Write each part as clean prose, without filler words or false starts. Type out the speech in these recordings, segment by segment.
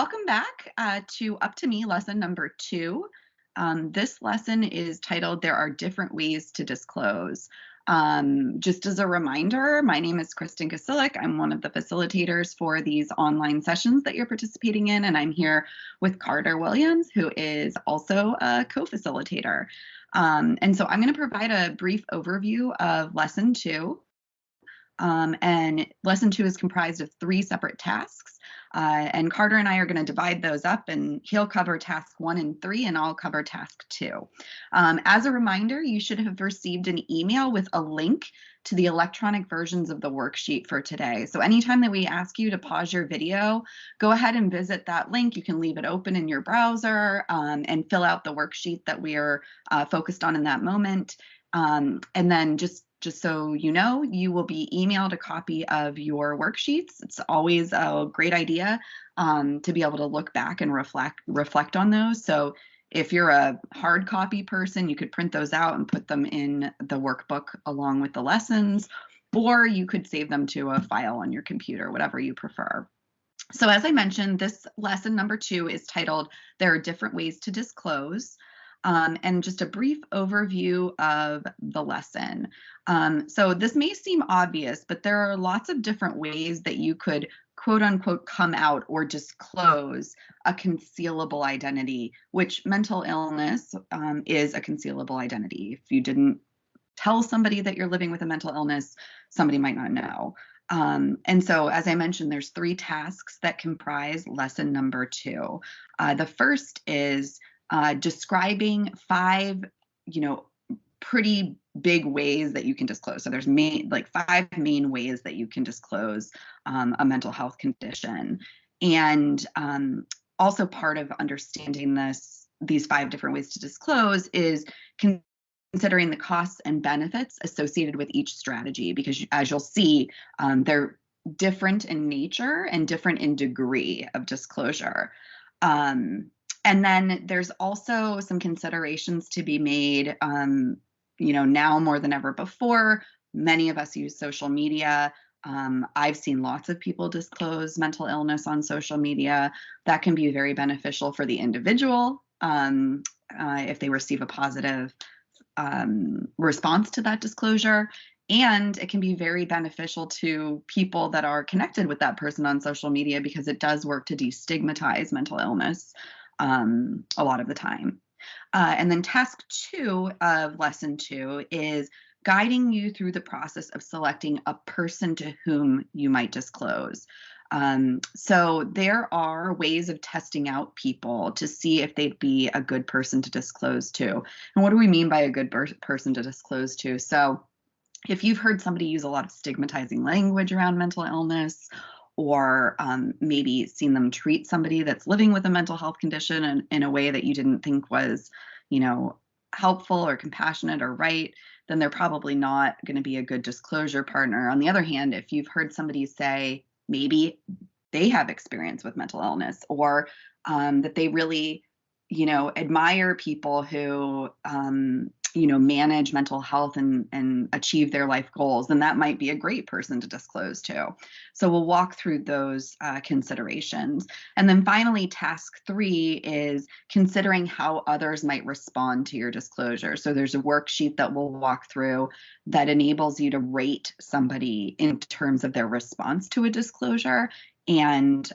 welcome back to Up to Me lesson number 2. This lesson is titled There Are Different Ways to Disclose. Just as a reminder, my name is Kristen Kosyluk. I'm one of the facilitators for these online sessions that you're participating in, and I'm here with Carter Williams, who is also a co-facilitator. And so I'm going to provide a brief overview of lesson 2. And lesson 2 is comprised of 3 separate tasks. And Carter and I are going to divide those up, and he'll cover task 1 and 3, and I'll cover task 2. As a reminder, you should have received an email with a link to the electronic versions of the worksheet for today. So anytime that we ask you to pause your video, go ahead and visit that link. You can leave it open in your browser and fill out the worksheet that we are focused on in that moment. And then just so you know, you will be emailed a copy of your worksheets. It's always a great idea to be able to look back and reflect on those. So if you're a hard copy person, you could print those out and put them in the workbook along with the lessons, or you could save them to a file on your computer, whatever you prefer. So as I mentioned, this lesson number 2 is titled There Are Different Ways to Disclose. And just a brief overview of the lesson. So this may seem obvious, but there are lots of different ways that you could quote unquote come out or disclose a concealable identity, which mental illness is a concealable identity. If you didn't tell somebody that you're living with a mental illness, somebody might not know. And so, as I mentioned, there's 3 tasks that comprise lesson number 2. The first is describing 5, pretty big ways that you can disclose. So there's 5 main ways that you can disclose a mental health condition. And also part of understanding these 5 different ways to disclose is considering the costs and benefits associated with each strategy, because as you'll see, they're different in nature and different in degree of disclosure. And then there's also some considerations to be made, now more than ever before. Many of us use social media. I've seen lots of people disclose mental illness on social media. That can be very beneficial for the individual if they receive a positive response to that disclosure. And it can be very beneficial to people that are connected with that person on social media, because it does work to destigmatize mental illness a lot of the time. And then task 2 of lesson 2 is guiding you through the process of selecting a person to whom you might disclose. So there are ways of testing out people to see if they'd be a good person to disclose to. And what do we mean by a good person to disclose to? So if you've heard somebody use a lot of stigmatizing language around mental illness, or maybe seen them treat somebody that's living with a mental health condition in a way that you didn't think was, helpful or compassionate or right, then they're probably not going to be a good disclosure partner. On the other hand, if you've heard somebody say maybe they have experience with mental illness, or that they really, admire people who, manage mental health and achieve their life goals, then that might be a great person to disclose to. So we'll walk through those considerations. And then finally, task 3 is considering how others might respond to your disclosure. So there's a worksheet that we'll walk through that enables you to rate somebody in terms of their response to a disclosure. And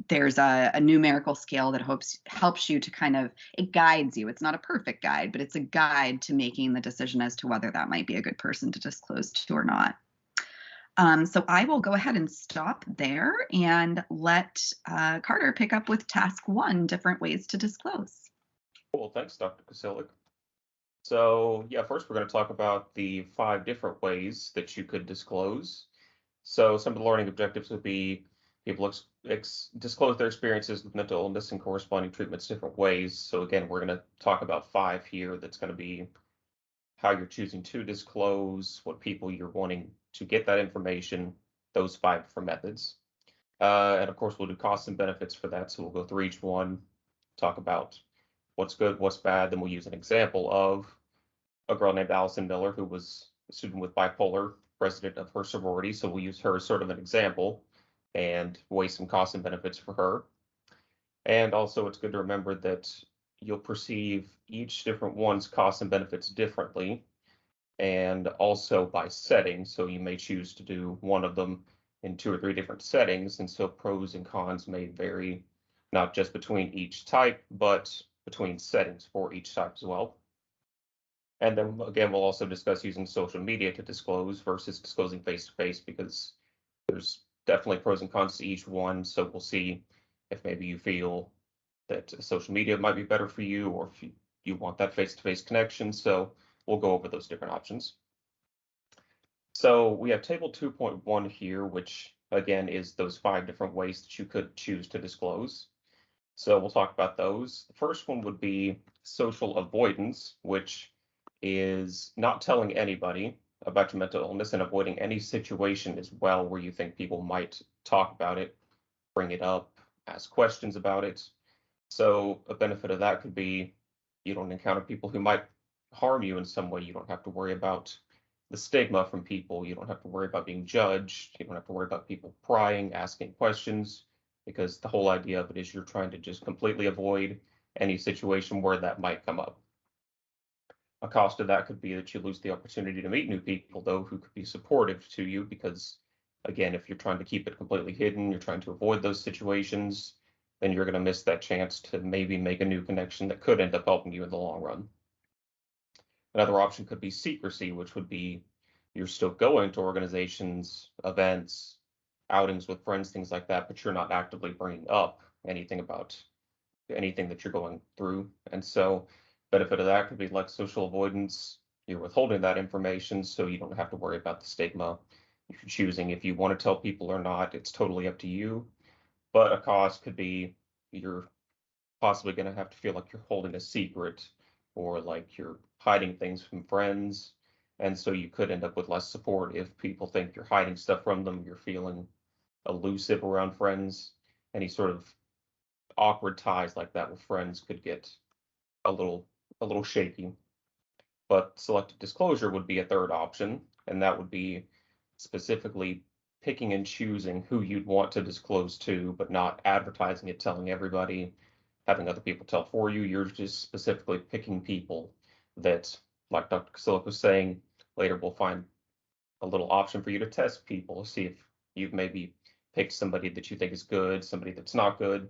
there's a numerical scale that helps you to it guides you. It's not a perfect guide, but it's a guide to making the decision as to whether that might be a good person to disclose to or not. So I will go ahead and stop there and let Carter pick up with task 1, different ways to disclose. Cool, thanks, Dr. Kosyluk. So first we're going to talk about the 5 different ways that you could disclose. So some of the learning objectives would be people disclose their experiences with mental illness and corresponding treatments different ways. So again, we're going to talk about 5 here. That's going to be how you're choosing to disclose, what people you're wanting to get that information, those 5 different methods. And of course, we'll do costs and benefits for that. So we'll go through each one, talk about what's good, what's bad. Then we'll use an example of a girl named Allison Miller, who was a student with bipolar, president of her sorority. So we'll use her as sort of an example and weigh some costs and benefits for her. And also, it's good to remember that you'll perceive each different one's costs and benefits differently, and also by setting. So you may choose to do one of them in two or three different settings, and so pros and cons may vary not just between each type, but between settings for each type as well. And then again, we'll also discuss using social media to disclose versus disclosing face to face, because there's definitely pros and cons to each one. So we'll see if maybe you feel that social media might be better for you, or if you want that face to face connection. So we'll go over those different options. So we have table 2.1 here, which again is those 5 different ways that you could choose to disclose. So we'll talk about those. The first one would be social avoidance, which is not telling anybody about your mental illness and avoiding any situation as well where you think people might talk about it, bring it up, ask questions about it. So a benefit of that could be you don't encounter people who might harm you in some way. You don't have to worry about the stigma from people. You don't have to worry about being judged. You don't have to worry about people prying, asking questions, because the whole idea of it is you're trying to just completely avoid any situation where that might come up. A cost of that could be that you lose the opportunity to meet new people, though, who could be supportive to you, because, again, if you're trying to keep it completely hidden, you're trying to avoid those situations, then you're going to miss that chance to maybe make a new connection that could end up helping you in the long run. Another option could be secrecy, which would be you're still going to organizations, events, outings with friends, things like that, but you're not actively bringing up anything about anything that you're going through. And so, benefit of that could be like social avoidance. You're withholding that information so you don't have to worry about the stigma. If you're choosing if you want to tell people or not, it's totally up to you. But a cost could be you're possibly going to have to feel like you're holding a secret, or like you're hiding things from friends. And so you could end up with less support if people think you're hiding stuff from them, you're feeling elusive around friends. Any sort of awkward ties like that with friends could get a little shaky. But selective disclosure would be a third option, and that would be specifically picking and choosing who you'd want to disclose to, but not advertising it, telling everybody, having other people tell for you. You're just specifically picking people that, like Dr. Kosyluk was saying, later we'll find a little option for you to test people, see if you've maybe picked somebody that you think is good, somebody that's not good.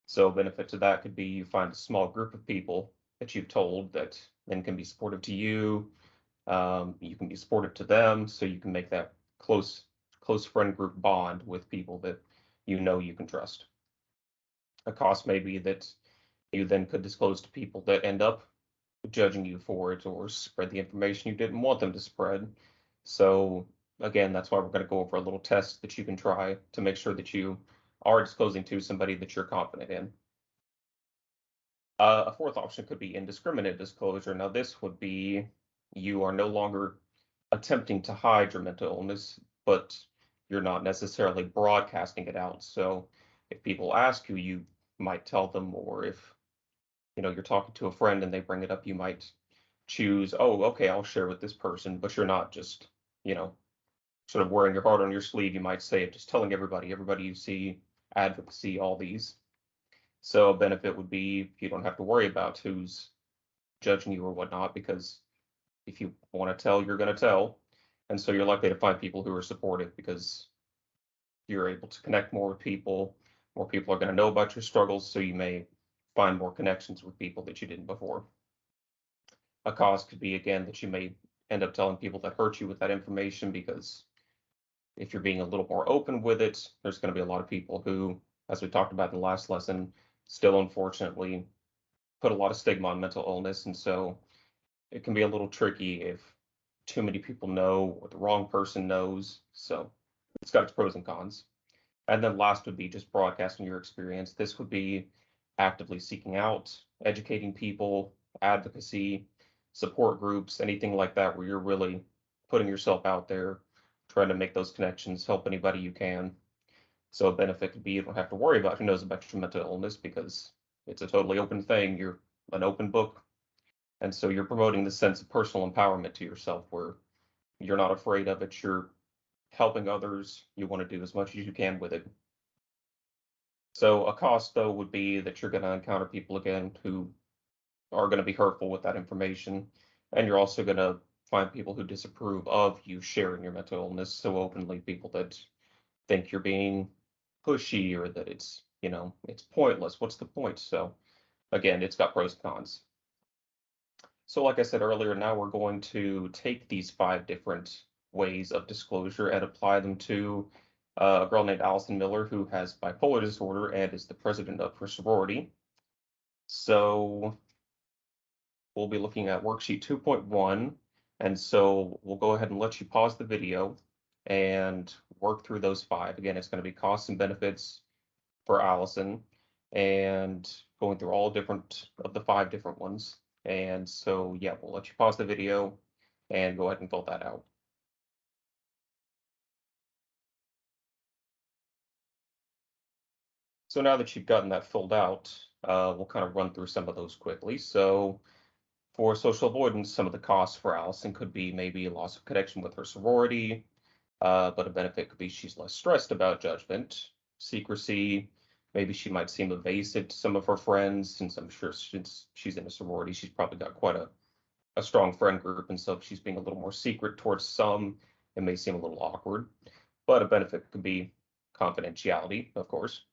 So a benefit to that could be you find a small group of people that you've told that then can be supportive to you. You can be supportive to them, so you can make that close friend group bond with people that you know you can trust. A cost may be that you then could disclose to people that end up judging you for it or spread the information you didn't want them to spread. So again, that's why we're going to go over a little test that you can try to make sure that you are disclosing to somebody that you're confident in. A fourth option could be indiscriminate disclosure. Now, this would be you are no longer attempting to hide your mental illness, but you're not necessarily broadcasting it out. So if people ask you, you might tell them, or if you're talking to a friend and they bring it up, you might choose, oh, okay, I'll share with this person, but you're not just, you know, sort of wearing your heart on your sleeve, you might say, just telling everybody you see, advocacy, all these. So a benefit would be you don't have to worry about who's judging you or whatnot, because if you want to tell, you're going to tell. And so you're likely to find people who are supportive because you're able to connect more with people. More people are going to know about your struggles, so you may find more connections with people that you didn't before. A cause could be, again, that you may end up telling people that hurt you with that information, because if you're being a little more open with it, there's going to be a lot of people who, as we talked about in the last lesson, still unfortunately put a lot of stigma on mental illness. And so it can be a little tricky if too many people know or the wrong person knows. So it's got its pros and cons. And then last would be just broadcasting your experience. This would be actively seeking out, educating people, advocacy, support groups, anything like that, where you're really putting yourself out there, trying to make those connections, help anybody you can. So a benefit could be you don't have to worry about who knows about your mental illness, because it's a totally open thing. You're an open book. And so you're promoting the sense of personal empowerment to yourself, where you're not afraid of it. You're helping others. You want to do as much as you can with it. So a cost, though, would be that you're going to encounter people again who are going to be hurtful with that information. And you're also going to find people who disapprove of you sharing your mental illness so openly, people that think you're being pushy or that it's pointless. What's the point? So again, it's got pros and cons. So like I said earlier, now we're going to take these 5 different ways of disclosure and apply them to a girl named Allison Miller who has bipolar disorder and is the president of her sorority. So we'll be looking at worksheet 2.1. And so we'll go ahead and let you pause the video and work through those 5. Again, it's going to be costs and benefits for Allison and going through all different of the 5 different ones. And so, yeah, we'll let you pause the video and go ahead and fill that out. So now that you've gotten that filled out, we'll kind of run through some of those quickly. So for social avoidance, some of the costs for Allison could be maybe a loss of connection with her sorority, but a benefit could be she's less stressed about judgment, secrecy. Maybe she might seem evasive to some of her friends, since I'm sure since she's in a sorority, she's probably got quite a strong friend group. And so if she's being a little more secret towards some, it may seem a little awkward. But a benefit could be confidentiality, of course.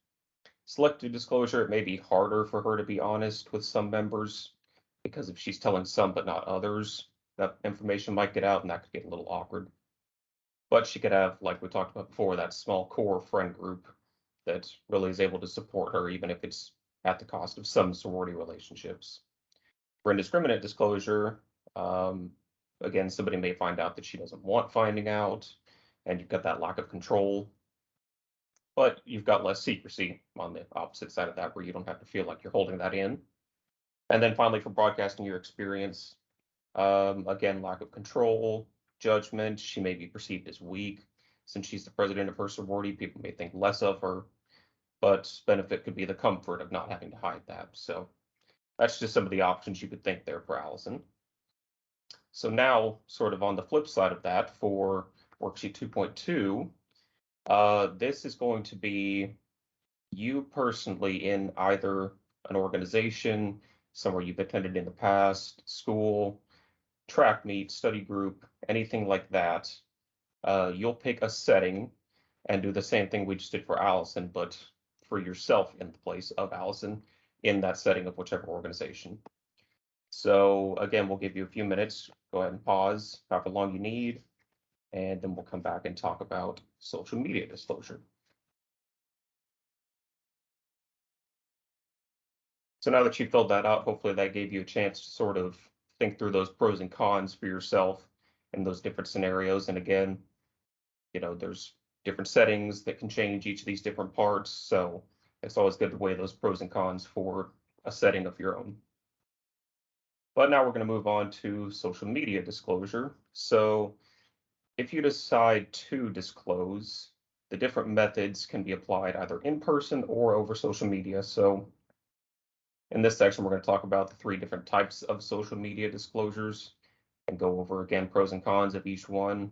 Selective disclosure, it may be harder for her to be honest with some members because if she's telling some but not others, that information might get out and that could get a little awkward. But she could have, like we talked about before, that small core friend group that really is able to support her, even if it's at the cost of some sorority relationships. For indiscriminate disclosure, again, somebody may find out that she doesn't want finding out, and you've got that lack of control, but you've got less secrecy on the opposite side of that, where you don't have to feel like you're holding that in. And then finally, for broadcasting your experience, again, lack of control, judgment. She may be perceived as weak. Since she's the president of her sorority, people may think less of her, but benefit could be the comfort of not having to hide that. So that's just some of the options you could think there for Allison. So now, sort of on the flip side of that, for worksheet 2.2, this is going to be you personally in either an organization, somewhere you've attended in the past, school, track meet, study group, anything like that. You'll pick a setting and do the same thing we just did for Allison, but for yourself in the place of Allison in that setting of whichever organization. So again, we'll give you a few minutes. Go ahead and pause however long you need, and then we'll come back and talk about social media disclosure. So now that you filled that out, hopefully that gave you a chance to sort of think through those pros and cons for yourself in those different scenarios. And again, there's different settings that can change each of these different parts. So it's always good to weigh those pros and cons for a setting of your own. But now we're going to move on to social media disclosure. So if you decide to disclose, the different methods can be applied either in person or over social media. So in this section, we're going to talk about the 3 different types of social media disclosures and go over again pros and cons of each one,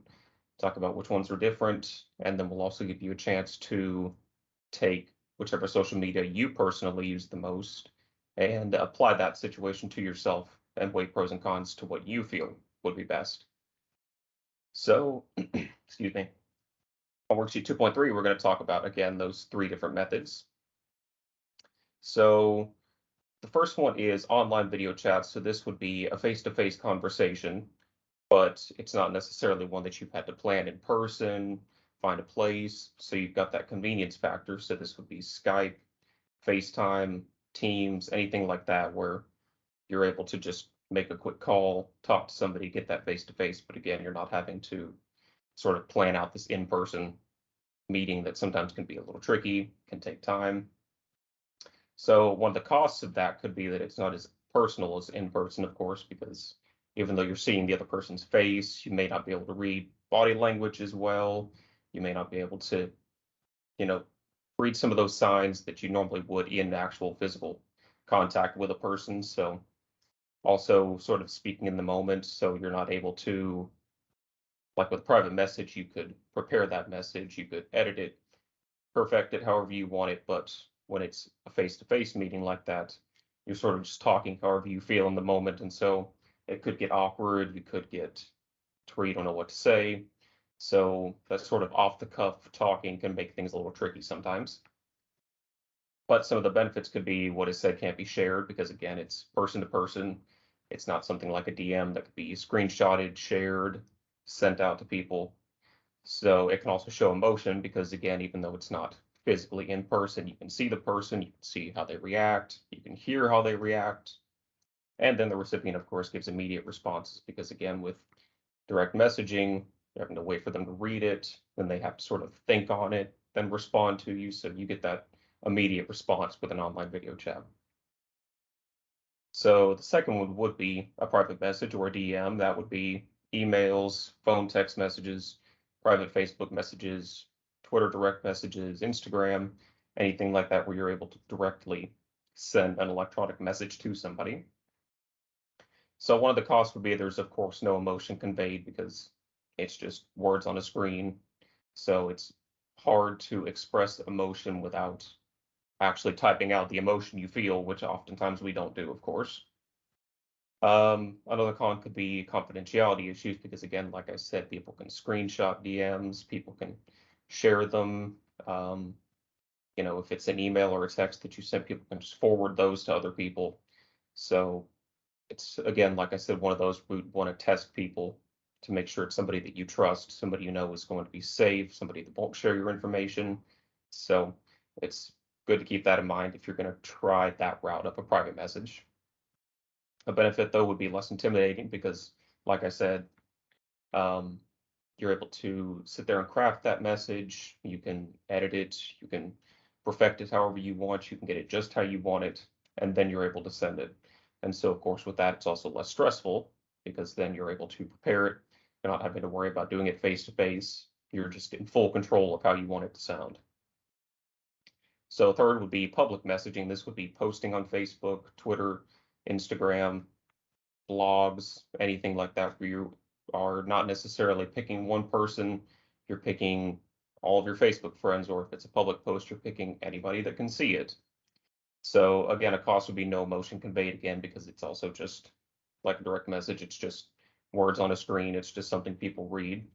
talk about which ones are different, and then we'll also give you a chance to take whichever social media you personally use the most and apply that situation to yourself and weigh pros and cons to what you feel would be best. So, excuse me. On worksheet 2.3, we're going to talk about, again, those 3 different methods. So the first one is online video chat. So this would be a face-to-face conversation, but it's not necessarily one that you've had to plan in person, find a place. So you've got that convenience factor. So this would be Skype, FaceTime, Teams, anything like that, where you're able to just make a quick call, talk to somebody, get that face-to-face. But again, you're not having to sort of plan out this in-person meeting that sometimes can be a little tricky, can take time. So one of the costs of that could be that it's not as personal as in person, of course, because even though you're seeing the other person's face, you may not be able to read body language as well. You may not be able to, read some of those signs that you normally would in actual physical contact with a person. So also sort of speaking in the moment. So you're not able to, like with private message, you could prepare that message, you could edit it, perfect it however you want it, but when it's a face-to-face meeting like that, you're sort of just talking however you feel in the moment, and so it could get awkward. You could get to where you don't know what to say. So that sort of off-the-cuff talking can make things a little tricky sometimes. But some of the benefits could be what is said can't be shared because, again, it's person to person. It's not something like a DM that could be screenshotted, shared, sent out to people. So it can also show emotion because, again, even though it's not physically in person, you can see the person, you can see how they react, you can hear how they react. And then the recipient, of course, gives immediate responses because, again, with direct messaging, you're having to wait for them to read it, then they have to sort of think on it, then respond to you. So you get that immediate response with an online video chat. So the second one would be a private message or a DM. That would be emails, phone text messages, private Facebook messages, Twitter direct messages, Instagram, anything like that where you're able to directly send an electronic message to somebody. So one of the costs would be there's of course no emotion conveyed because it's just words on a screen. So it's hard to express emotion without actually typing out the emotion you feel, which oftentimes we don't do, of course. Another con could be confidentiality issues because, again, like I said, people can screenshot DMs, people can share them. If it's an email or a text that you send, people can just forward those to other people. So it's, again, like I said, one of those we would want to test people to make sure it's somebody that you trust, somebody you know is going to be safe, somebody that won't share your information. So it's good to keep that in mind if you're going to try that route of a private message. A benefit, though, would be less intimidating because, like I said, um, you're able to sit there and craft that message. You can edit it. You can perfect it however you want. You can get it just how you want it, and then you're able to send it. And so, of course, with that, it's also less stressful because then you're able to prepare it. You're not having to worry about doing it face to face. You're just in full control of how you want it to sound. So third would be public messaging. This would be posting on Facebook, Twitter, Instagram, blogs, anything like that, where you are not necessarily picking one person, you're picking all of your Facebook friends, or if it's a public post, you're picking anybody that can see it. So again, a cost would be no emotion conveyed again, because it's also just like a direct message. It's just words on a screen. It's just something people read.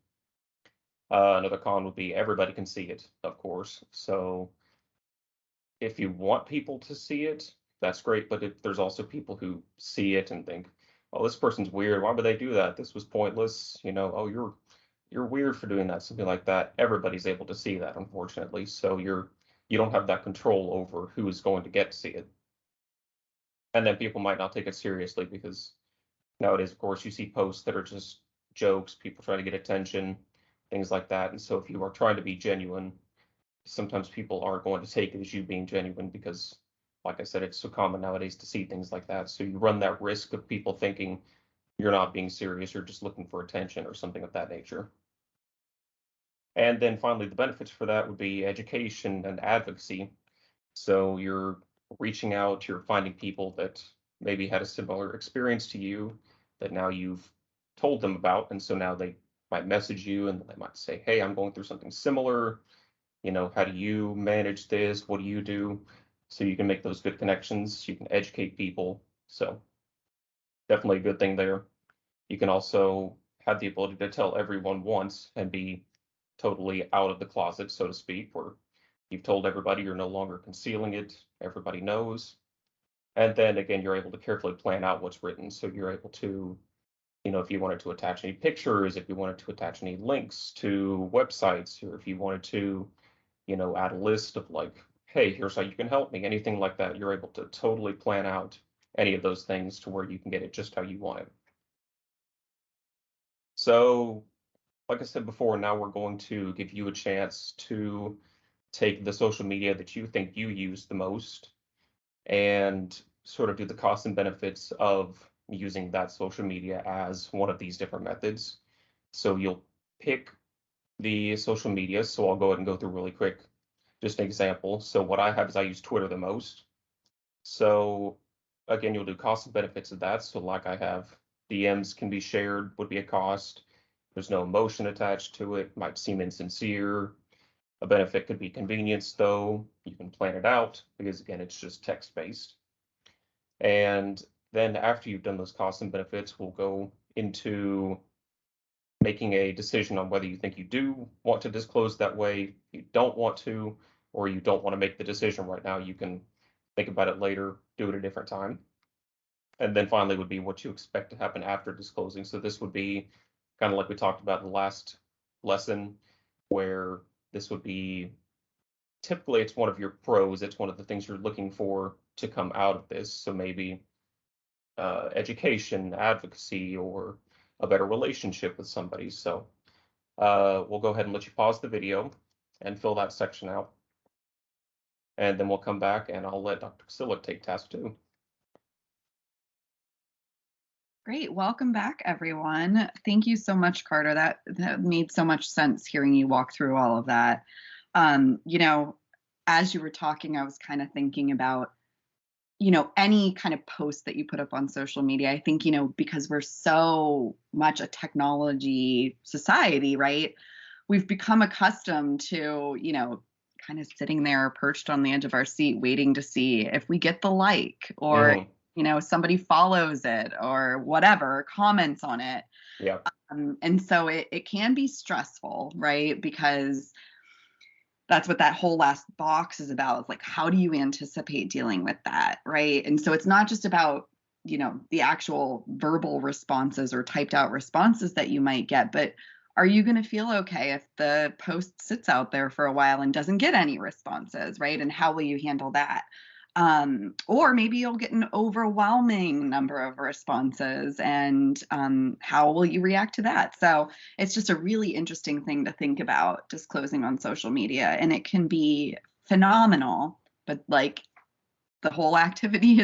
Another con would be everybody can see it, of course. So if you want people to see it, that's great. But if there's also people who see it and think, "Oh, this person's weird. Why would they do that? This was pointless." "Oh, you're weird for doing that," something like that. Everybody's able to see that, unfortunately. So you don't have that control over who is going to get to see it. And then people might not take it seriously because nowadays, of course, you see posts that are just jokes, people trying to get attention, things like that. And so if you are trying to be genuine, sometimes people aren't going to take it as you being genuine because, like I said, it's so common nowadays to see things like that. So you run that risk of people thinking you're not being serious, you're just looking for attention or something of that nature. And then finally, the benefits for that would be education and advocacy. So you're reaching out, you're finding people that maybe had a similar experience to you that now you've told them about. And so now they might message you and they might say, "Hey, I'm going through something similar. How do you manage this? What do you do?" So you can make those good connections. You can educate people. So definitely a good thing there. You can also have the ability to tell everyone once and be totally out of the closet, so to speak, where you've told everybody, you're no longer concealing it. Everybody knows. And then again, you're able to carefully plan out what's written. So you're able to, if you wanted to attach any pictures, if you wanted to attach any links to websites, or if you wanted to add a list of like, "Hey, here's how you can help me," anything like that, you're able to totally plan out any of those things to where you can get it just how you want it. So, like I said before, now we're going to give you a chance to take the social media that you think you use the most and sort of do the costs and benefits of using that social media as one of these different methods. So you'll pick the social media. So I'll go ahead and go through really quick. Just an example. So what I have is I use Twitter the most. So again, you'll do costs and benefits of that. So like I have DMs can be shared would be a cost. There's no emotion attached to it. Might seem insincere. A benefit could be convenience, though. You can plan it out because, again, it's just text-based. And then after you've done those costs and benefits, we'll go into making a decision on whether you think you do want to disclose that way, you don't want to, or you don't want to make the decision right now. You can think about it later, do it a different time. And then finally would be what you expect to happen after disclosing. So this would be kind of like we talked about in the last lesson, where this would be typically it's one of your pros, it's one of the things you're looking for to come out of this. So maybe education, advocacy, or a better relationship with somebody. So we'll go ahead and let you pause the video and fill that section out. And then we'll come back and I'll let Dr. Kosyluk take task 2. Great. Welcome back, everyone. Thank you so much, Carter. That made so much sense hearing you walk through all of that. As you were talking, I was kind of thinking about, any kind of post that you put up on social media. I think, because we're so much a technology society, right? We've become accustomed to, kind of sitting there perched on the edge of our seat, waiting to see if we get the like or, somebody follows it or whatever, comments on it. Yeah. And so it can be stressful, right? Because that's what that whole last box is about. It's like, how do you anticipate dealing with that, right? And so it's not just about, the actual verbal responses or typed out responses that you might get, but are you going to feel okay if the post sits out there for a while and doesn't get any responses, right? And how will you handle that? Or maybe you'll get an overwhelming number of responses, and how will you react to that? So it's just a really interesting thing to think about, disclosing on social media, and it can be phenomenal, but like the whole activity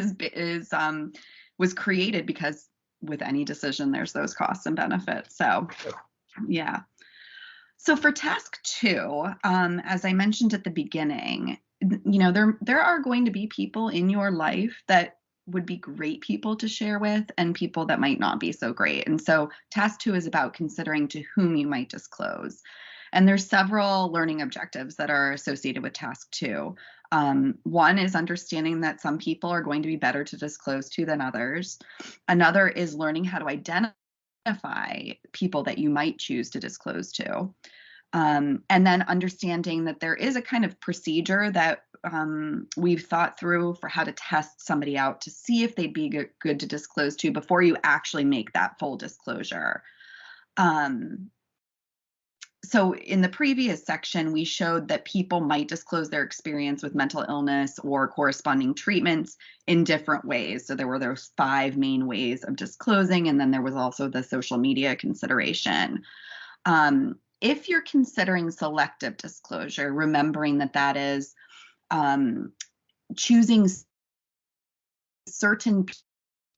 was created because with any decision, there's those costs and benefits. So yeah. So for task 2, as I mentioned at the beginning, there are going to be people in your life that would be great people to share with and people that might not be so great. And so task 2 is about considering to whom you might disclose. And there's several learning objectives that are associated with task 2. One is understanding that some people are going to be better to disclose to than others. Another is learning how to identify people that you might choose to disclose to. And then understanding that there is a kind of procedure that we've thought through for how to test somebody out to see if they'd be good to disclose to before you actually make that full disclosure. So in the previous section, we showed that people might disclose their experience with mental illness or corresponding treatments in different ways. So there were those 5 main ways of disclosing, and then there was also the social media consideration. If you're considering selective disclosure, remembering that is choosing certain people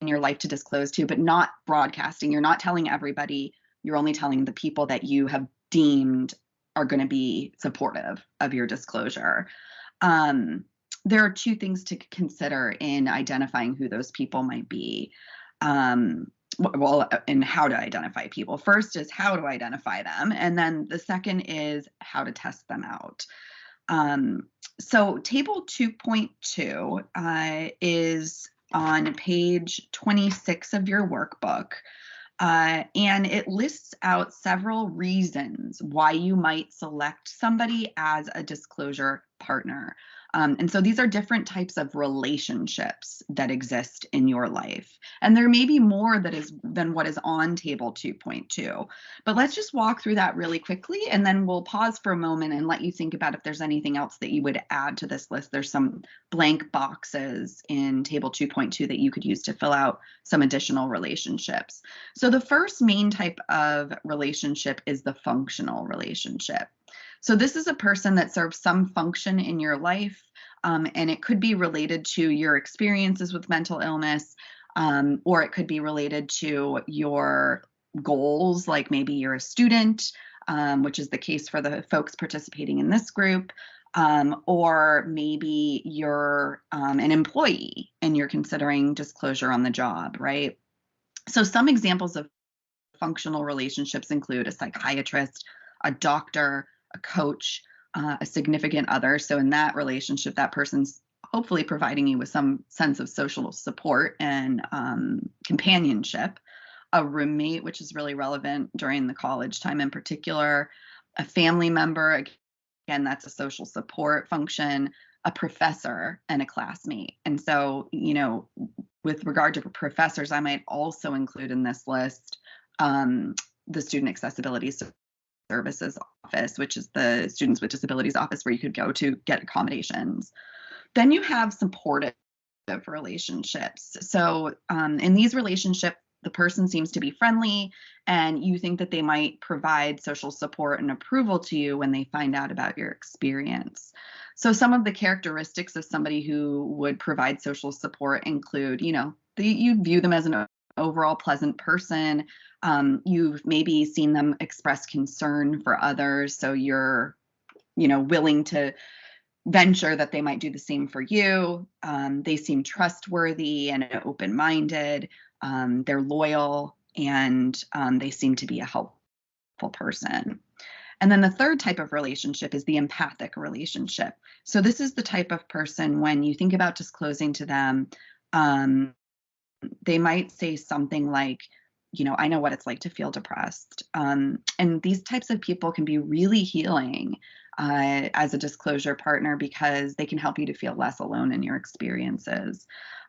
in your life to disclose to, but not broadcasting. You're not telling everybody. You're only telling the people that you have deemed are going to be supportive of your disclosure. There are 2 things to consider in identifying who those people might be. And how to identify people. First is how to identify them, and then the second is how to test them out. So table 2.2 is on page 26 of your workbook. And it lists out several reasons why you might select somebody as a disclosure partner. And so these are different types of relationships that exist in your life. And there may be more than what is on table 2.2. But let's just walk through that really quickly, and then we'll pause for a moment and let you think about if there's anything else that you would add to this list. There's some blank boxes in table 2.2 that you could use to fill out some additional relationships. So the first main type of relationship is the functional relationship. So this is a person that serves some function in your life, and it could be related to your experiences with mental illness, or it could be related to your goals, like maybe you're a student, which is the case for the folks participating in this group, or maybe you're an employee and you're considering disclosure on the job, right? So some examples of functional relationships include a psychiatrist, a doctor, a coach, a significant other. So in that relationship, that person's hopefully providing you with some sense of social support and companionship. A roommate, which is really relevant during the college time in particular. A family member, again, that's a social support function. A professor and a classmate. And so, with regard to professors, I might also include in this list the Student Accessibility Services Office, which is the Students with Disabilities Office where you could go to get accommodations. Then you have supportive relationships. So in these relationships, the person seems to be friendly and you think that they might provide social support and approval to you when they find out about your experience. So some of the characteristics of somebody who would provide social support include, you view them as an overall pleasant person. You've maybe seen them express concern for others. So you're, willing to venture that they might do the same for you. They seem trustworthy and open-minded. They're loyal, and they seem to be a helpful person. And then the third type of relationship is the empathic relationship. So this is the type of person when you think about disclosing to them, they might say something like, I know what it's like to feel depressed. And these types of people can be really healing as a disclosure partner because they can help you to feel less alone in your experiences.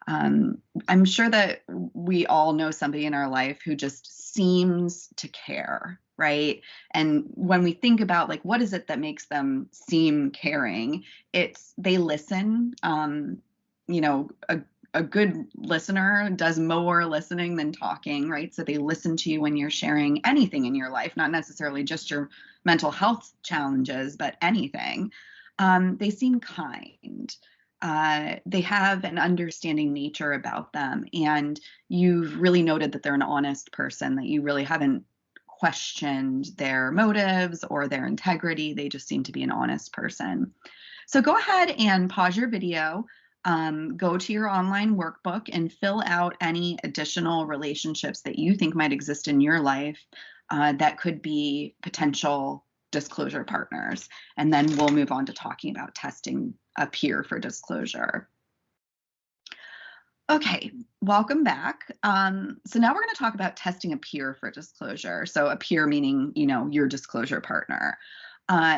I'm sure that we all know somebody in our life who just seems to care, right? And when we think about what is it that makes them seem caring, it's they listen. A good listener does more listening than talking, right? So they listen to you when you're sharing anything in your life, not necessarily just your mental health challenges, but anything. They seem kind. They have an understanding nature about them. And you've really noted that they're an honest person, that you really haven't questioned their motives or their integrity. They just seem to be an honest person. So go ahead and pause your video. Go to your online workbook and fill out any additional relationships that you think might exist in your life that could be potential disclosure partners. And then we'll move on to talking about testing a peer for disclosure. Okay, welcome back. So now we're going to talk about testing a peer for disclosure. So a peer meaning, your disclosure partner.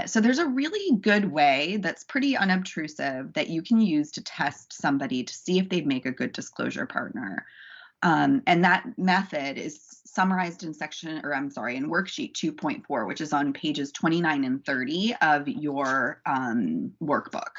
So there's a really good way that's pretty unobtrusive that you can use to test somebody to see if they'd make a good disclosure partner. And that method is summarized in worksheet 2.4, which is on pages 29 and 30 of your workbook.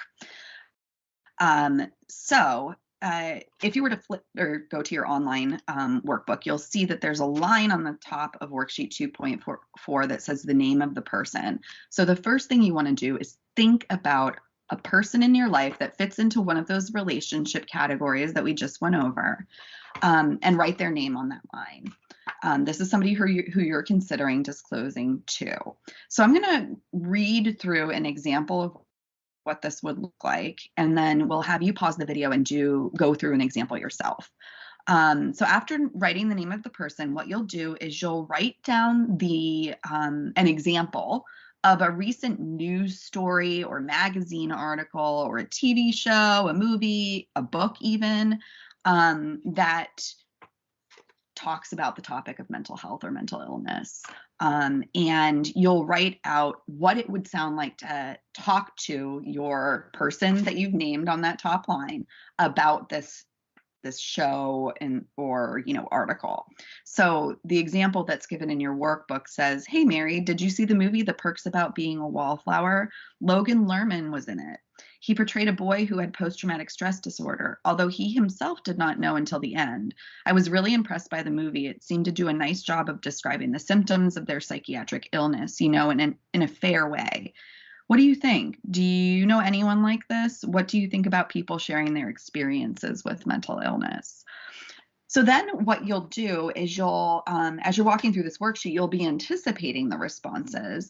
If you were to flip or go to your online workbook, you'll see that there's a line on the top of worksheet 2.4 that says the name of the person. So the first thing you want to do is think about a person in your life that fits into one of those relationship categories that we just went over, and write their name on that line. This is somebody who you're considering disclosing to. So I'm going to read through an example of what this would look like, and then we'll have you pause the video and go through an example yourself. So after writing the name of the person, what you'll do is you'll write down an example of a recent news story or magazine article or a TV show, a movie, a book even, that talks about the topic of mental health or mental illness. And you'll write out what it would sound like to talk to your person that you've named on that top line about this show or article. So the example that's given in your workbook says, "Hey Mary, did you see the movie The Perks About Being a Wallflower? Logan Lerman was in it. He portrayed a boy who had post-traumatic stress disorder, although he himself did not know until the end. I was really impressed by the movie. It seemed to do a nice job of describing the symptoms of their psychiatric illness, in a fair way. What do you think? Do you know anyone like this? What do you think about people sharing their experiences with mental illness?" So then what you'll do is as you're walking through this worksheet, you'll be anticipating the responses.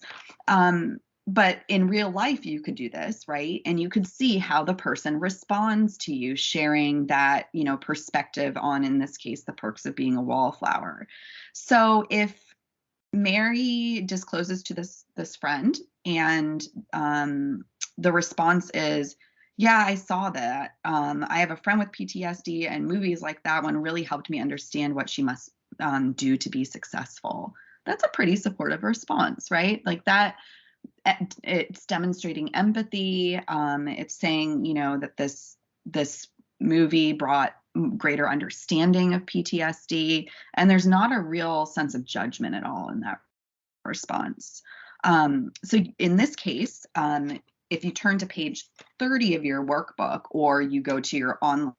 But in real life, you could do this, right? And you could see how the person responds to you sharing that, perspective on, in this case, the perks of being a wallflower. So if Mary discloses to this friend, and the response is, "Yeah, I saw that. I have a friend with PTSD, and movies like that one really helped me understand what she must do to be successful." That's a pretty supportive response, right? Like that, it's demonstrating empathy. It's saying, that this movie brought greater understanding of PTSD, and there's not a real sense of judgment at all in that response. So in this case, if you turn to page 30 of your workbook, or you go to your online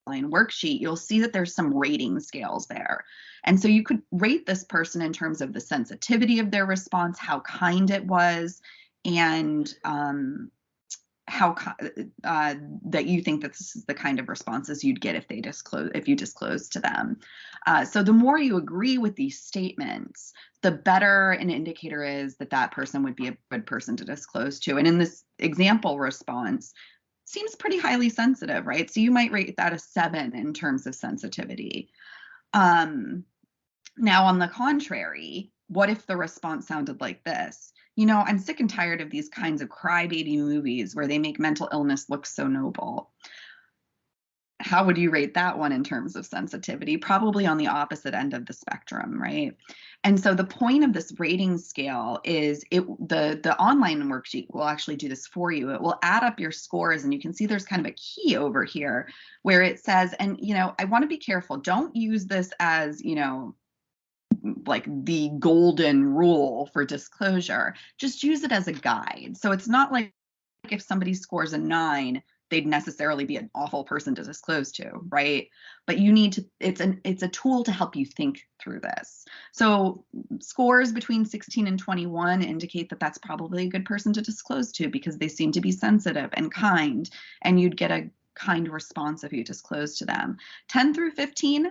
worksheet, you'll see that there's some rating scales there. And so you could rate this person in terms of the sensitivity of their response, how kind it was, and how that you think that this is the kind of responses you'd get if you disclose to them. So the more you agree with these statements, the better an indicator is that that person would be a good person to disclose to. And in this example response, seems pretty highly sensitive, right? So you might rate that a 7 in terms of sensitivity. Now, on the contrary, what if the response sounded like this? I'm sick and tired of these kinds of crybaby movies where they make mental illness look so noble. How would you rate that one in terms of sensitivity? Probably on the opposite end of the spectrum, right? And so the point of this rating scale is the online worksheet will actually do this for you. It will add up your scores, and you can see there's kind of a key over here where it says, and I want to be careful, don't use this as, like the golden rule for disclosure. Just use it as a guide. So it's not like if somebody scores a 9, they'd necessarily be an awful person to disclose to, right? But you need to, it's a tool to help you think through this. So scores between 16 and 21 indicate that that's probably a good person to disclose to, because they seem to be sensitive and kind, and you'd get a kind response if you disclose to them. 10 through 15,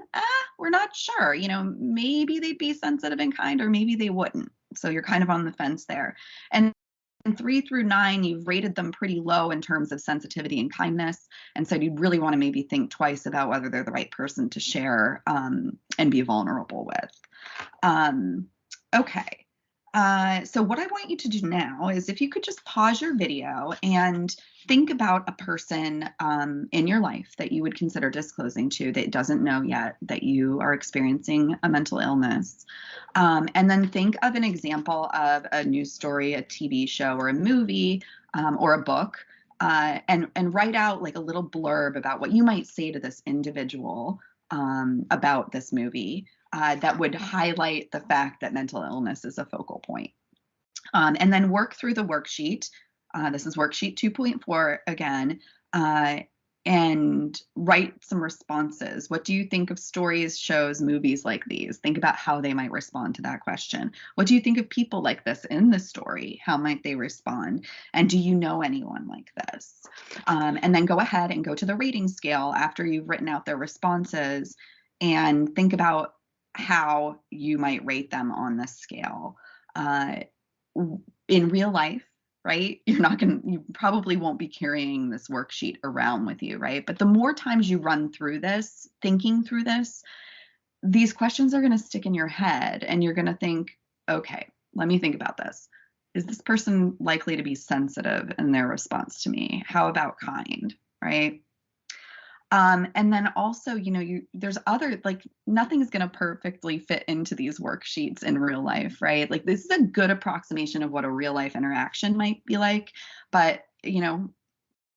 we're not sure. Maybe they'd be sensitive and kind, or maybe they wouldn't. So you're kind of on the fence there. And 3 through 9, you've rated them pretty low in terms of sensitivity and kindness. And so you'd really want to maybe think twice about whether they're the right person to share and be vulnerable with. Okay. So what I want you to do now is, if you could just pause your video and think about a person in your life that you would consider disclosing to that doesn't know yet that you are experiencing a mental illness. And then think of an example of a news story, a TV show, or a movie, or a book, and write out like a little blurb about what you might say to this individual about this movie. That would highlight the fact that mental illness is a focal point. And then work through the worksheet. This is worksheet 2.4 again, and write some responses. What do you think of stories, shows, movies like these? Think about how they might respond to that question. What do you think of people like this in the story? How might they respond? And do you know anyone like this? And then go ahead and go to the rating scale after you've written out their responses, and think about how you might rate them on this scale. In real life, right? You probably won't be carrying this worksheet around with you, right? But the more times you run through this, thinking through this, these questions are going to stick in your head, and you're going to think, okay, let me think about this. Is this person likely to be sensitive in their response to me? How about kind, right? And then also, there's other, like, nothing is going to perfectly fit into these worksheets in real life, right? Like, this is a good approximation of what a real life interaction might be like, but,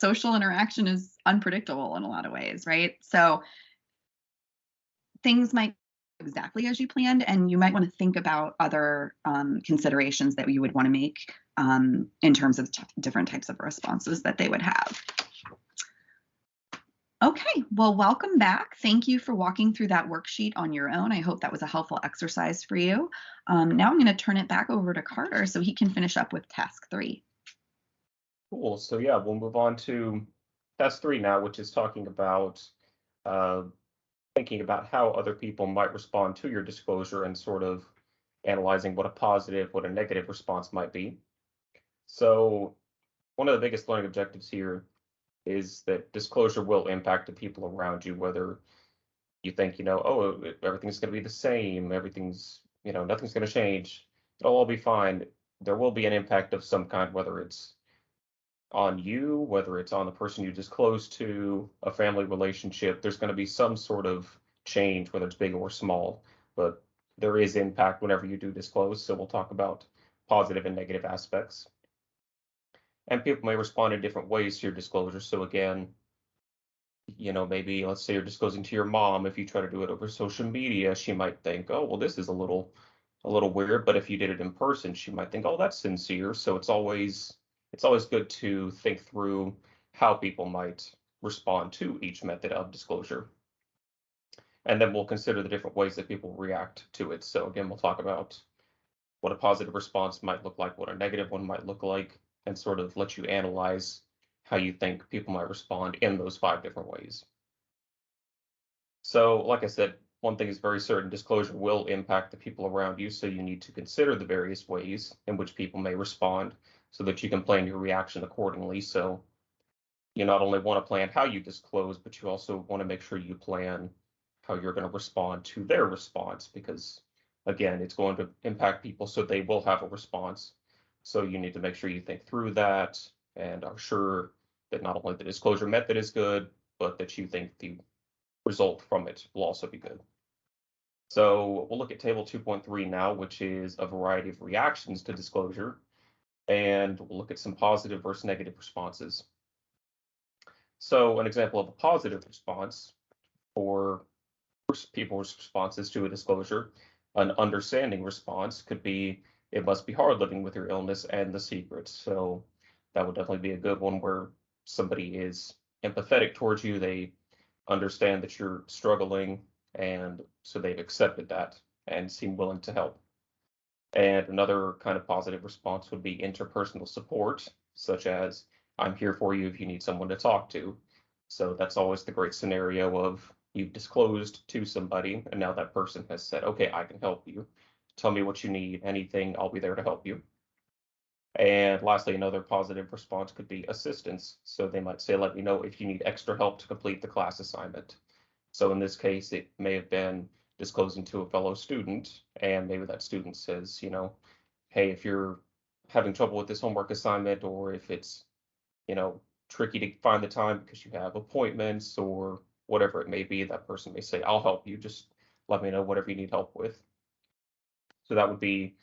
social interaction is unpredictable in a lot of ways, right? So things might go exactly as you planned, and you might want to think about other considerations that you would want to make in terms of different types of responses that they would have. Okay, well, welcome back. Thank you for walking through that worksheet on your own. I hope that was a helpful exercise for you. Now I'm going to turn it back over to Carter so he can finish up with task 3. Cool. So yeah, we'll move on to task 3 now, which is talking about thinking about how other people might respond to your disclosure, and sort of analyzing what a positive, what a negative response might be. So one of the biggest learning objectives here is that disclosure will impact the people around you, whether you think, oh, everything's going to be the same, everything's, nothing's going to change. Oh, I'll be fine. There will be an impact of some kind, whether it's on you, whether it's on the person you disclose to, a family relationship. There's going to be some sort of change, whether it's big or small, but there is impact whenever you do disclose. So we'll talk about positive and negative aspects. And people may respond in different ways to your disclosure. So again, maybe let's say you're disclosing to your mom. If you try to do it over social media, she might think, oh, well, this is a little weird. But if you did it in person, she might think, oh, that's sincere. So it's always good to think through how people might respond to each method of disclosure. And then we'll consider the different ways that people react to it. So again, we'll talk about what a positive response might look like, what a negative one might look like, and sort of let you analyze how you think people might respond in those 5 different ways. So, like I said, one thing is very certain, disclosure will impact the people around you, so you need to consider the various ways in which people may respond so that you can plan your reaction accordingly. So, you not only want to plan how you disclose, but you also want to make sure you plan how you're going to respond to their response because, again, it's going to impact people, so they will have a response. So, you need to make sure you think through that and are sure that not only the disclosure method is good, but that you think the result from it will also be good. So we'll look at table 2.3 now, which is a variety of reactions to disclosure, and we'll look at some positive versus negative responses. So an example of a positive response for people's responses to a disclosure, an understanding response could be, it must be hard living with your illness and the secrets. So that would definitely be a good one where somebody is empathetic towards you. They understand that you're struggling, and so they've accepted that and seem willing to help. And another kind of positive response would be interpersonal support, such as, I'm here for you if you need someone to talk to. So that's always the great scenario of you've disclosed to somebody, and now that person has said, okay, I can help you. Tell me what you need, anything, I'll be there to help you. And lastly, another positive response could be assistance. So they might say, let me know if you need extra help to complete the class assignment. So in this case, it may have been disclosing to a fellow student, and maybe that student says, hey, if you're having trouble with this homework assignment, or if it's, tricky to find the time because you have appointments or whatever it may be, that person may say, I'll help you. Just let me know whatever you need help with. So that would be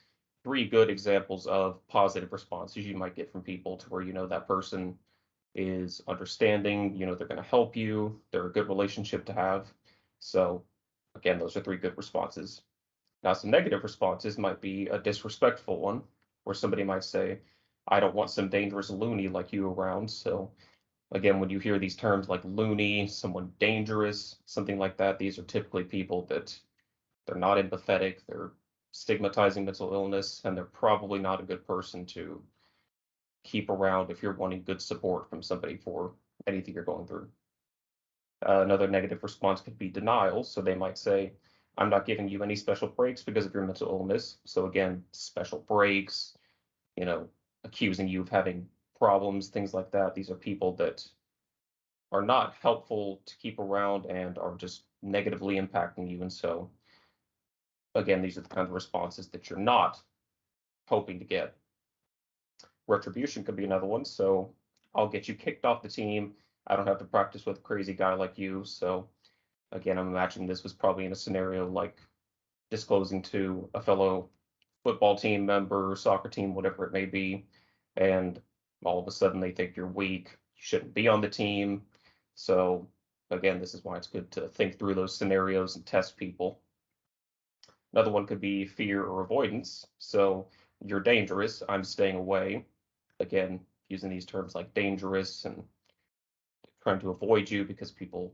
3 good examples of positive responses you might get from people to where that person is understanding, they're going to help you, they're a good relationship to have. So again, those are 3 good responses. Now, some negative responses might be a disrespectful one, where somebody might say, I don't want some dangerous loony like you around. So again, when you hear these terms like loony, someone dangerous, something like that, these are typically people that they're not empathetic, they're stigmatizing mental illness, and they're probably not a good person to keep around if you're wanting good support from somebody for anything you're going through. Another negative response could be denial. So they might say, I'm not giving you any special breaks because of your mental illness. So again, special breaks, accusing you of having problems, things like that. These are people that are not helpful to keep around and are just negatively impacting you. And so, again, these are the kind of responses that you're not hoping to get. Retribution could be another one. So I'll get you kicked off the team. I don't have to practice with a crazy guy like you. So again, I'm imagining this was probably in a scenario like disclosing to a fellow football team member, soccer team, whatever it may be, and all of a sudden they think you're weak, you shouldn't be on the team. So again, this is why it's good to think through those scenarios and test people. Another one could be fear or avoidance. So you're dangerous, I'm staying away. Again, using these terms like dangerous and trying to avoid you because people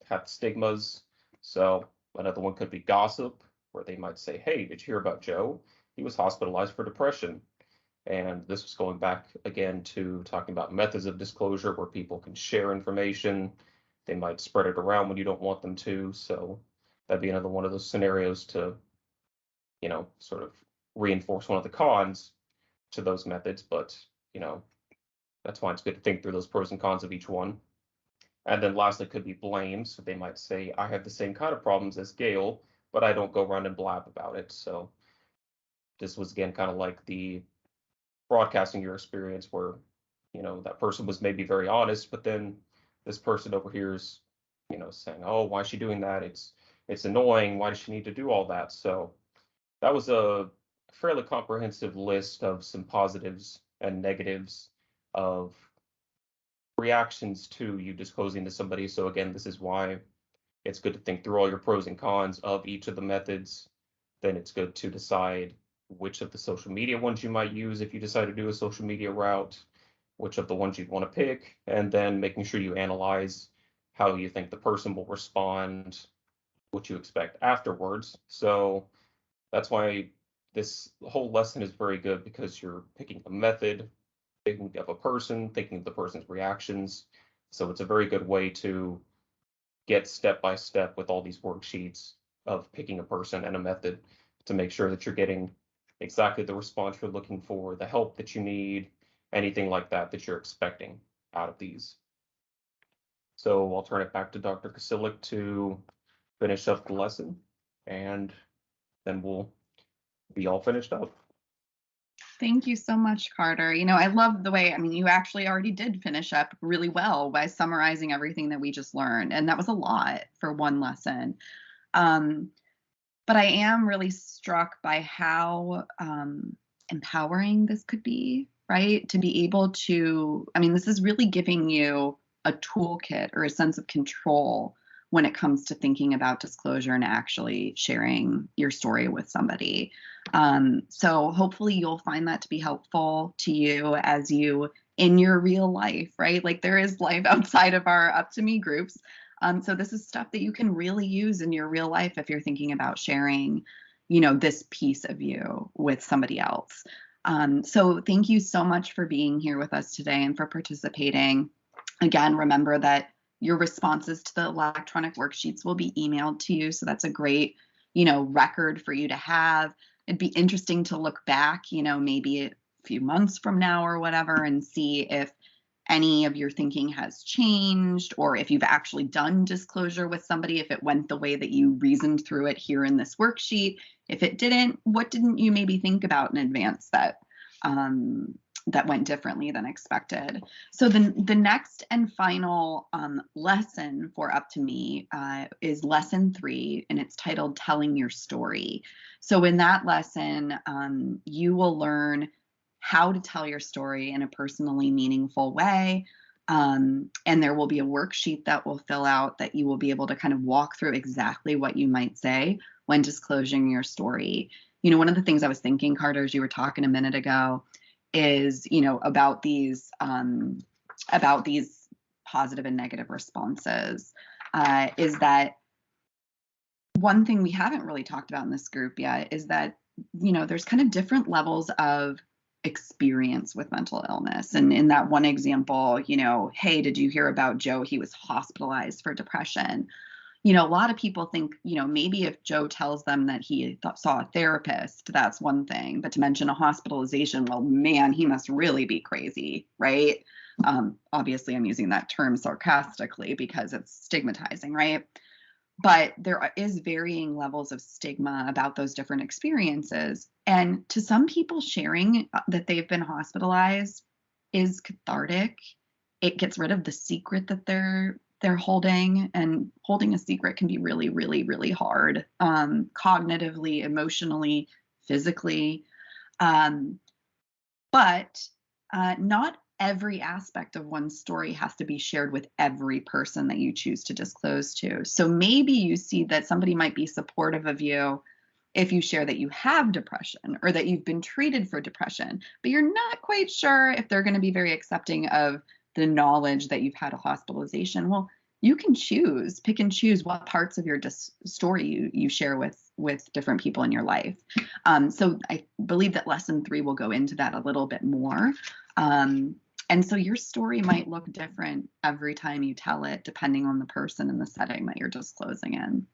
have stigmas. So another one could be gossip, where they might say, hey, did you hear about Joe? He was hospitalized for depression. And this was going back again to talking about methods of disclosure where people can share information. They might spread it around when you don't want them to. So that'd be another one of those scenarios to, sort of reinforce one of the cons to those methods. But, that's why it's good to think through those pros and cons of each one. And then lastly could be blame. So they might say, I have the same kind of problems as Gail, but I don't go around and blab about it. So this was again kind of like the broadcasting your experience where, that person was maybe very honest, but then this person over here is, saying, oh, why is she doing that? It's annoying. Why does she need to do all that? So that was a fairly comprehensive list of some positives and negatives of reactions to you disclosing to somebody. So again, this is why it's good to think through all your pros and cons of each of the methods. Then it's good to decide which of the social media ones you might use if you decide to do a social media route, which of the ones you'd want to pick, and then making sure you analyze how you think the person will respond, what you expect afterwards. So that's why this whole lesson is very good, because you're picking a method, thinking of a person, thinking of the person's reactions. So it's a very good way to get step by step with all these worksheets of picking a person and a method to make sure that you're getting exactly the response you're looking for, the help that you need, anything like that that you're expecting out of these. So I'll turn it back to Dr. Kosyluk to finish up the lesson, and then we'll be all finished up. Thank you so much, Carter. I love the way, you actually already did finish up really well by summarizing everything that we just learned. And that was a lot for one lesson. But I am really struck by how empowering this could be, right? To be able to, this is really giving you a toolkit or a sense of control when it comes to thinking about disclosure and actually sharing your story with somebody. So hopefully you'll find that to be helpful to you as you in your real life, right? Like there is life outside of our Up to Me groups. So this is stuff that you can really use in your real life if you're thinking about sharing, this piece of you with somebody else. So thank you so much for being here with us today and for participating. Again, remember that your responses to the electronic worksheets will be emailed to you. So that's a great, record for you to have. It'd be interesting to look back, maybe a few months from now or whatever, and see if any of your thinking has changed, or if you've actually done disclosure with somebody, if it went the way that you reasoned through it here in this worksheet. If it didn't, what didn't you maybe think about in advance that that went differently than expected? So the next and final lesson for Up to Me is lesson 3, and it's titled Telling Your Story. So in that lesson, you will learn how to tell your story in a personally meaningful way. And there will be a worksheet that will fill out that you will be able to kind of walk through exactly what you might say when disclosing your story. One of the things I was thinking, Carter, as you were talking a minute ago, is, about these positive and negative responses, is that one thing we haven't really talked about in this group yet is that, there's kind of different levels of experience with mental illness. And in that one example, hey, did you hear about Joe? He was hospitalized for depression. A lot of people think, maybe if Joe tells them that he saw a therapist, that's one thing. But to mention a hospitalization, well, man, he must really be crazy, right? Obviously, I'm using that term sarcastically because it's stigmatizing, right? But there is varying levels of stigma about those different experiences. And to some people, sharing that they've been hospitalized is cathartic. It gets rid of the secret that they're holding, and holding a secret can be really, really, really hard, cognitively, emotionally, physically. But not every aspect of one's story has to be shared with every person that you choose to disclose to. So maybe you see that somebody might be supportive of you if you share that you have depression or that you've been treated for depression, but you're not quite sure if they're going to be very accepting of the knowledge that you've had a hospitalization. Well, you can pick and choose what parts of your story you share with different people in your life. So I believe that lesson 3 will go into that a little bit more. And so your story might look different every time you tell it, depending on the person and the setting that you're disclosing in.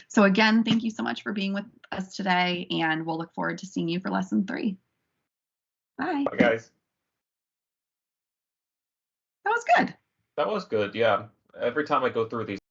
So again, thank you so much for being with us today, and we'll look forward to seeing you for lesson 3. Bye. Bye, guys. That was good. That was good. Yeah. Every time I go through these